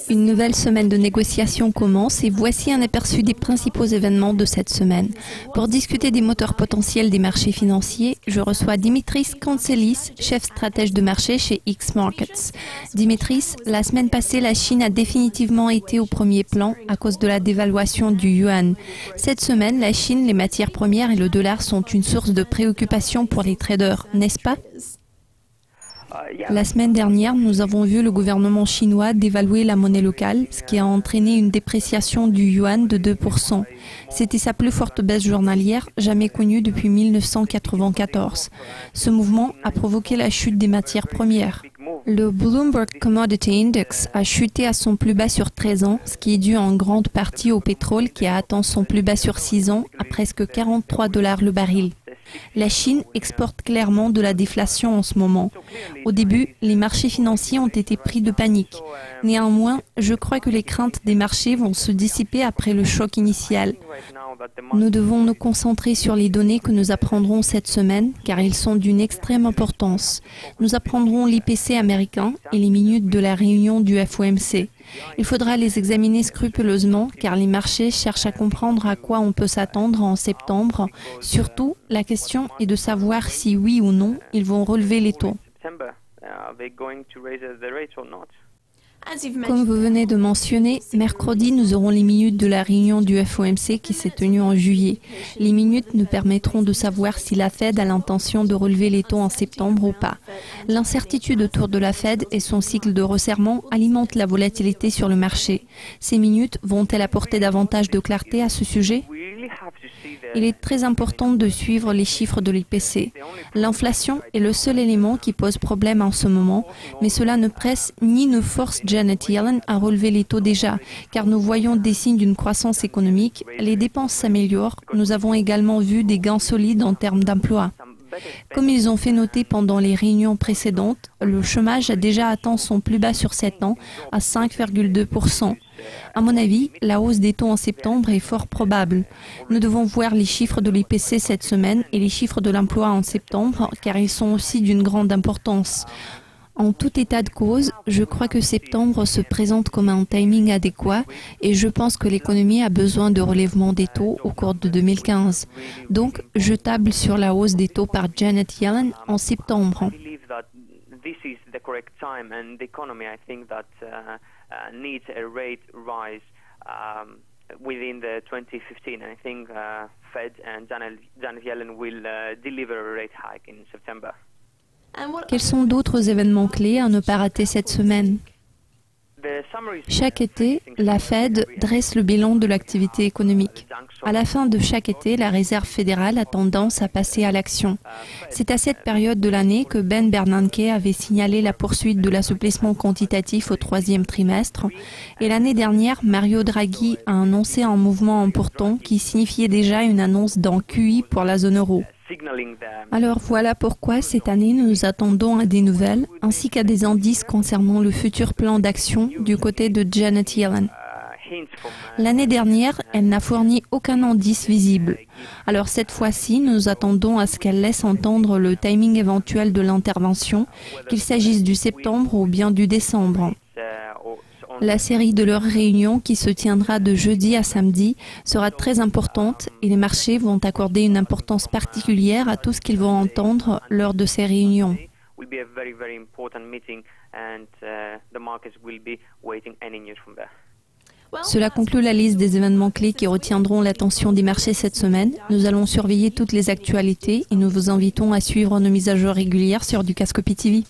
Une nouvelle semaine de négociations commence et voici un aperçu des principaux événements de cette semaine. Pour discuter des moteurs potentiels des marchés financiers, je reçois Dimitris Kontselis, chef stratège de marché chez X Markets. Dimitris, la semaine passée, la Chine a définitivement été au premier plan à cause de la dévaluation du yuan. Cette semaine, la Chine, les matières premières et le dollar sont une source de préoccupation pour les traders, n'est-ce pas ? La semaine dernière, nous avons vu le gouvernement chinois dévaluer la monnaie locale, ce qui a entraîné une dépréciation du yuan de 2%. C'était sa plus forte baisse journalière, jamais connue depuis 1994. Ce mouvement a provoqué la chute des matières premières. Le Bloomberg Commodity Index a chuté à son plus bas sur 13 ans, ce qui est dû en grande partie au pétrole qui a atteint son plus bas sur 6 ans à presque $43 le baril. La Chine exporte clairement de la déflation en ce moment. Au début, les marchés financiers ont été pris de panique. Néanmoins, je crois que les craintes des marchés vont se dissiper après le choc initial. Nous devons nous concentrer sur les données que nous apprendrons cette semaine, car ils sont d'une extrême importance. Nous apprendrons l'IPC américain et les minutes de la réunion du FOMC. Il faudra les examiner scrupuleusement, car les marchés cherchent à comprendre à quoi on peut s'attendre en septembre. Surtout, la question est de savoir si oui ou non, ils vont relever les taux. Comme vous venez de mentionner, mercredi, nous aurons les minutes de la réunion du FOMC qui s'est tenue en juillet. Les minutes nous permettront de savoir si la Fed a l'intention de relever les taux en septembre ou pas. L'incertitude autour de la Fed et son cycle de resserrement alimente la volatilité sur le marché. Ces minutes vont-elles apporter davantage de clarté à ce sujet ? Il est très important de suivre les chiffres de l'IPC. L'inflation est le seul élément qui pose problème en ce moment, mais cela ne presse ni ne force Janet Yellen à relever les taux déjà, car nous voyons des signes d'une croissance économique, les dépenses s'améliorent, nous avons également vu des gains solides en termes d'emploi. Comme ils ont fait noter pendant les réunions précédentes, le chômage a déjà atteint son plus bas sur 7 ans, à 5,2%. À mon avis, la hausse des taux en septembre est fort probable. Nous devons voir les chiffres de l'IPC cette semaine et les chiffres de l'emploi en septembre, car ils sont aussi d'une grande importance. En tout état de cause, je crois que septembre se présente comme un timing adéquat et je pense que l'économie a besoin de relèvement des taux au cours de 2015. Donc, je table sur la hausse des taux par Janet Yellen en septembre. Within the 2015, I think Fed and Janet Yellen will deliver a rate hike in September. Quels sont d'autres événements clés à ne pas rater cette semaine ? Chaque été, la Fed dresse le bilan de l'activité économique. À la fin de chaque été, la Réserve fédérale a tendance à passer à l'action. C'est à cette période de l'année que Ben Bernanke avait signalé la poursuite de l'assouplissement quantitatif au troisième trimestre. Et l'année dernière, Mario Draghi a annoncé un mouvement important qui signifiait déjà une annonce d'un QE pour la zone euro. Alors voilà pourquoi cette année nous attendons à des nouvelles ainsi qu'à des indices concernant le futur plan d'action du côté de Janet Yellen. L'année dernière, elle n'a fourni aucun indice visible. Alors cette fois-ci, nous attendons à ce qu'elle laisse entendre le timing éventuel de l'intervention, qu'il s'agisse du septembre ou bien du décembre. La série de leurs réunions, qui se tiendra de jeudi à samedi, sera très importante et les marchés vont accorder une importance particulière à tout ce qu'ils vont entendre lors de ces réunions. Cela conclut la liste des événements clés qui retiendront l'attention des marchés cette semaine. Nous allons surveiller toutes les actualités et nous vous invitons à suivre nos mises à jour régulières sur Dukascopy TV.